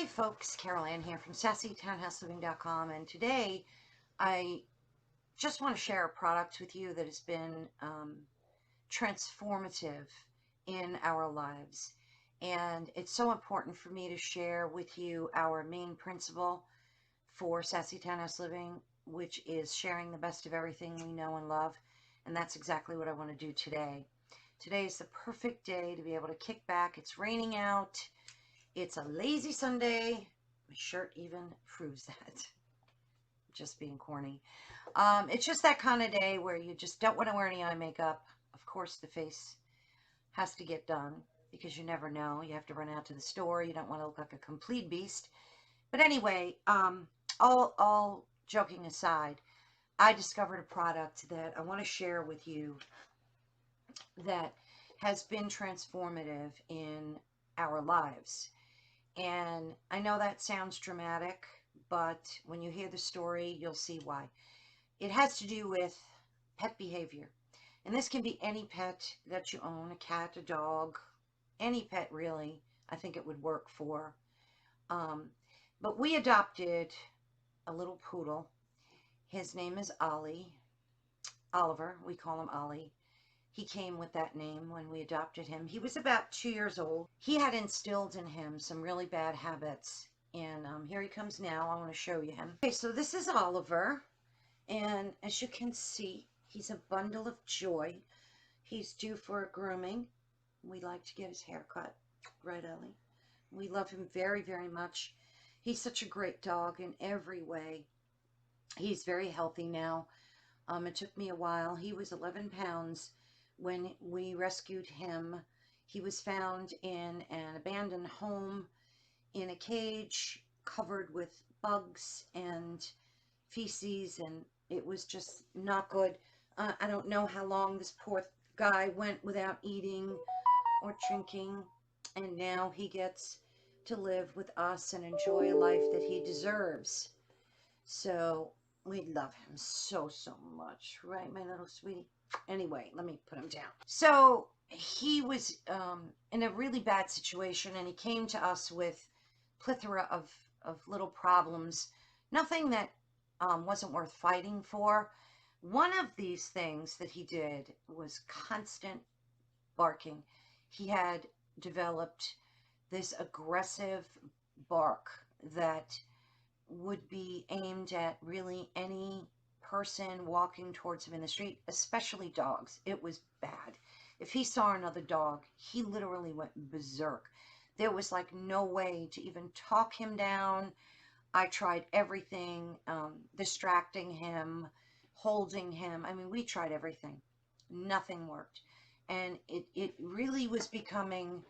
Hi folks, Carol Ann here from SassyTownhouseLiving.com, and today I just want to share a product with you that has been transformative in our lives. And it's so important for me to share with you our main principle for Sassy Townhouse Living, which is sharing the best of everything we know and love. And that's exactly what I want to do today. Today is the perfect day to be able to kick back. It's raining out. It's a lazy Sunday. My shirt even proves that. Just being corny. It's just that kind of day where you just don't want to wear any eye makeup. Of course, the face has to get done because you never know. You have to run out to the store. You don't want to look like a complete beast. But anyway, all joking aside, I discovered a product that I want to share with you that has been transformative in our lives. And I know that sounds dramatic, but when you hear the story, you'll see why. It has to do with pet behavior. And this can be any pet that you own, a cat, a dog, any pet really, I think it would work for. But we adopted a little poodle. His name is Ollie. Oliver, we call him Ollie. He came with that name when we adopted him. He was about 2 years old. He had instilled in him some really bad habits. And here he comes now. I want to show you him. Okay, so this is Oliver. And as you can see, he's a bundle of joy. He's due for a grooming. We like to get his hair cut. Right, Ellie? We love him very, very much. He's such a great dog in every way. He's very healthy now. It took me a while. He was 11 pounds when we rescued him. He was found in an abandoned home in a cage covered with bugs and feces, and it was just not good. I don't know how long this poor guy went without eating or drinking, and now he gets to live with us and enjoy a life that he deserves. So we love him so, so much, right, my little sweetie? Anyway, let me put him down. So he was in a really bad situation, and he came to us with plethora of little problems, nothing that wasn't worth fighting for. One of these things that he did was constant barking. He had developed this aggressive bark that would be aimed at really any person walking towards him in the street, especially dogs. It was bad. If he saw another dog, he literally went berserk. There was like no way to even talk him down. I tried everything, distracting him, holding him. I mean, we tried everything. Nothing worked. And it really was becoming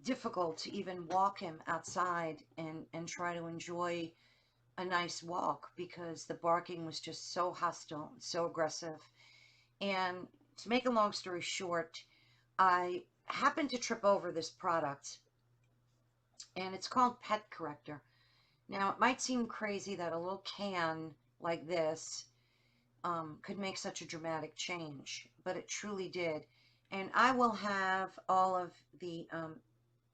difficult to even walk him outside and try to enjoy a nice walk because the barking was just so hostile, so aggressive. And to make a long story short, I happened to trip over this product, and it's called Pet Corrector. Now, it might seem crazy that a little can like this could make such a dramatic change, but it truly did. And I will have all of the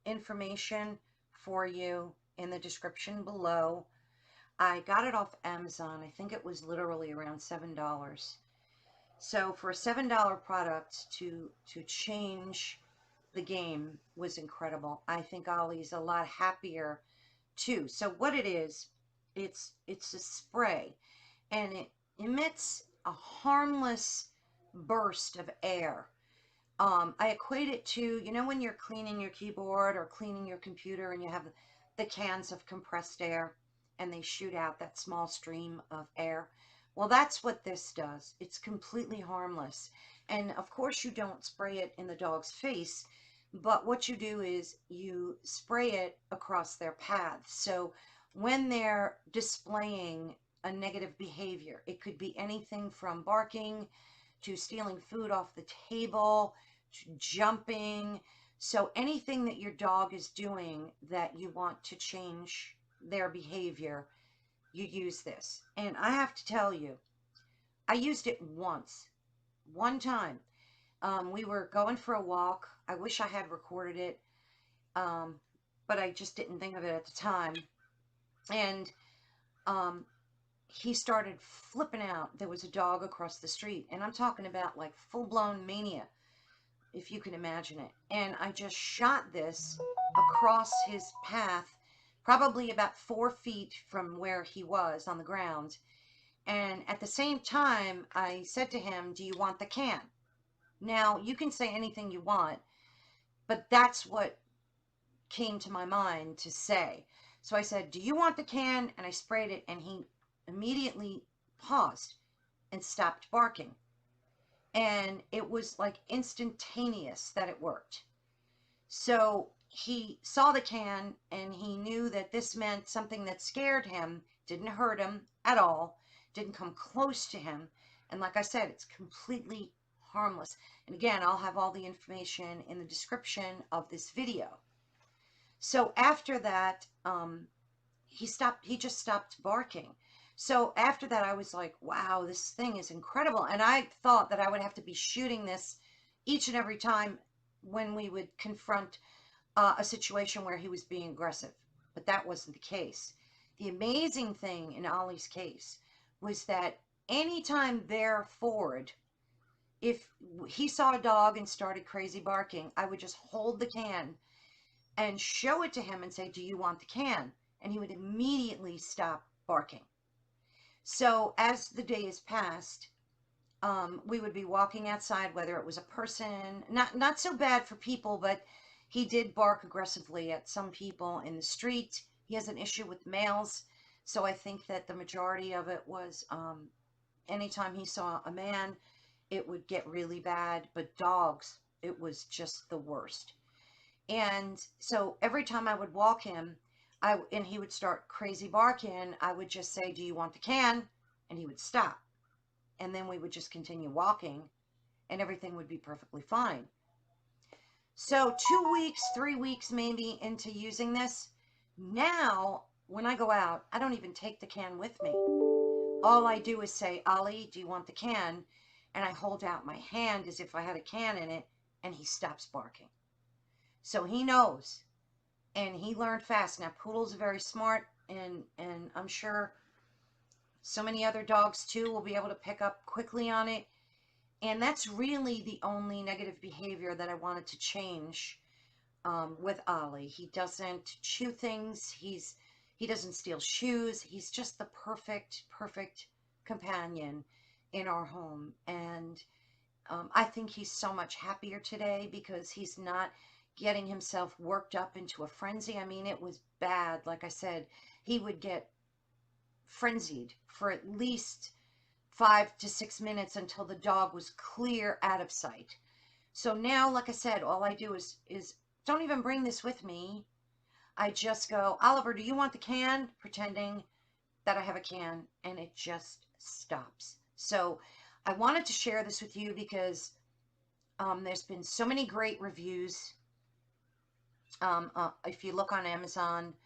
information for you in the description below. I got it off Amazon. I think it was literally around $7. So for a $7 product to change the game was incredible. I think Ollie's a lot happier too. So what it is, it's a spray, and it emits a harmless burst of air. I equate it to, you know, when you're cleaning your keyboard or cleaning your computer and you have the cans of compressed air and they shoot out that small stream of air. Well, that's what this does. It's completely harmless. And of course you don't spray it in the dog's face, but what you do is you spray it across their path. So when they're displaying a negative behavior, it could be anything from barking to stealing food off the table, to jumping. So anything that your dog is doing that you want to change their behavior, you use this. And I have to tell you, I used it one time. We were going for a walk. I wish I had recorded it. but I just didn't think of it at the time. And um, he started flipping out. There was a dog across the street, and I'm talking about like full-blown mania, if you can imagine it. And I just shot this across his path, probably about 4 feet from where he was on the ground. And at the same time, I said to him, "Do you want the can?" Now, you can say anything you want, but that's what came to my mind to say. So I said, "Do you want the can?" And I sprayed it, and he immediately paused and stopped barking. And it was like instantaneous that it worked. So he saw the can, and he knew that this meant something that scared him, didn't hurt him at all, didn't come close to him. And like I said, it's completely harmless. And again, I'll have all the information in the description of this video. So after that, he just stopped barking. So after that, I was like, wow, this thing is incredible. And I thought that I would have to be shooting this each and every time when we would confront a situation where he was being aggressive. But that wasn't the case. The amazing thing in Ollie's case was that anytime there forward, if he saw a dog and started crazy barking, I would just hold the can and show it to him and say, "Do you want the can?" And he would immediately stop barking. So as the days passed, we would be walking outside, whether it was a person, not so bad for people, but he did bark aggressively at some people in the street. He has an issue with males, so I think that the majority of it was anytime he saw a man, it would get really bad. But dogs, it was just the worst. And so every time I would walk him, and he would start crazy barking, I would just say, "Do you want the can?" And he would stop. And then we would just continue walking, and everything would be perfectly fine. So 2 weeks, 3 weeks maybe into using this, now when I go out, I don't even take the can with me. All I do is say, "Ollie, do you want the can?" And I hold out my hand as if I had a can in it, and he stops barking. So he knows, and he learned fast. Now, poodles are very smart, and I'm sure so many other dogs too will be able to pick up quickly on it. And that's really the only negative behavior that I wanted to change with Ollie. He doesn't chew things. He doesn't steal shoes. He's just the perfect companion in our home. And I think he's so much happier today because he's not getting himself worked up into a frenzy. I mean, it was bad. Like I said, he would get frenzied for at least 5 to 6 minutes until the dog was clear out of sight. So now, like I said, all I do is don't even bring this with me. I just go, "Oliver, do you want the can?" Pretending that I have a can, and it just stops. So I wanted to share this with you because there's been so many great reviews. If you look on Amazon,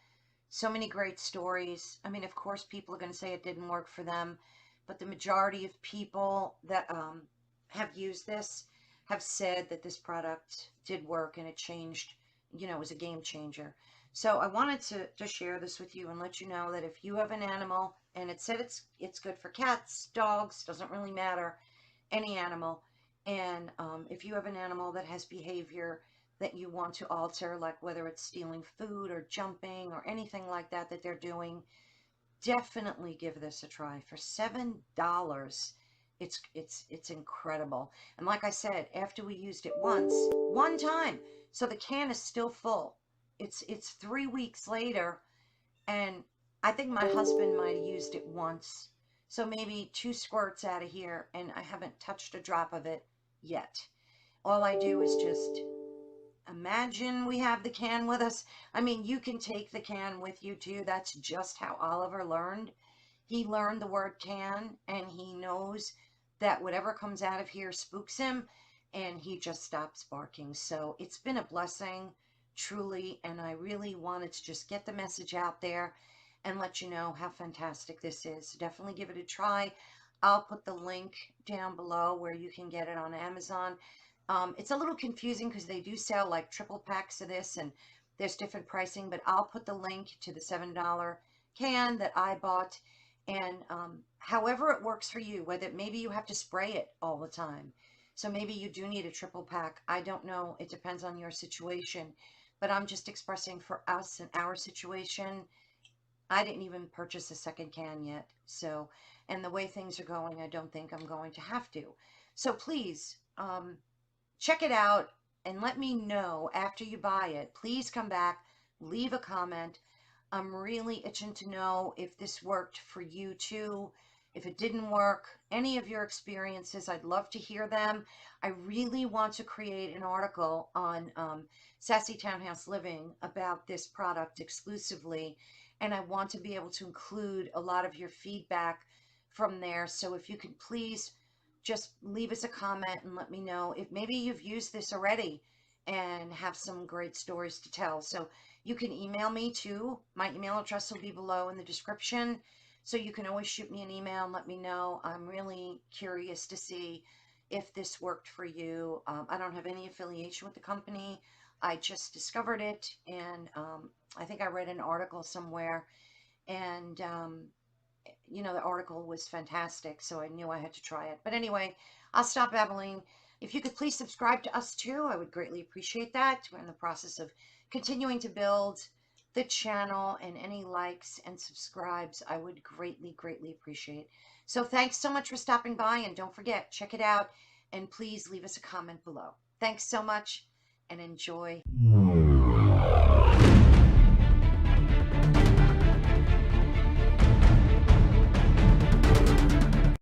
so many great stories. I mean, of course, people are going to say it didn't work for them, but the majority of people that have used this have said that this product did work and it changed, it was a game changer. So I wanted to share this with you and let you know that if you have an animal, and it said it's good for cats, dogs, doesn't really matter, any animal. And if you have an animal that has behavior that you want to alter, like whether it's stealing food or jumping or anything like that they're doing, definitely give this a try. For $7, it's incredible. And like I said, after we used it one time, so the can is still full. It's 3 weeks later, and I think my husband might have used it once. So maybe 2 squirts out of here, and I haven't touched a drop of it yet. All I do is just imagine we have the can with us. I mean, you can take the can with you too. That's just how Oliver learned. He learned the word can, and he knows that whatever comes out of here spooks him, and he just stops barking. So it's been a blessing, truly, and I really wanted to just get the message out there and let you know how fantastic this is. Definitely give it a try. I'll put the link down below where you can get it on Amazon. It's a little confusing because they do sell like triple packs of this, and There's different pricing, but I'll put the link to the $7 can that I bought. And however it works for you, whether maybe you have to spray it all the time. So maybe you do need a triple pack. I don't know. It depends on your situation. But I'm just expressing for us and our situation. I didn't even purchase a second can yet. So, and the way things are going, I don't think I'm going to have to. So please, check it out and let me know after you buy it. Please come back, leave a comment. I'm really itching to know if this worked for you too. If it didn't work, any of your experiences, I'd love to hear them. I really want to create an article on Sassy Townhouse Living about this product exclusively. And I want to be able to include a lot of your feedback from there. So if you could please just leave us a comment and let me know if maybe you've used this already and have some great stories to tell. So you can email me too. My email address will be below in the description. So you can always shoot me an email and let me know. I'm really curious to see if this worked for you. I don't have any affiliation with the company. I just discovered it, and I think I read an article somewhere, and you know, the article was fantastic, so I knew I had to try it. But anyway, I'll stop babbling. If you could please subscribe to us too, I would greatly appreciate that. We're in the process of continuing to build the channel, and any likes and subscribes I would greatly, greatly appreciate. So thanks so much for stopping by, and don't forget, check it out, and please leave us a comment below. Thanks so much, and enjoy.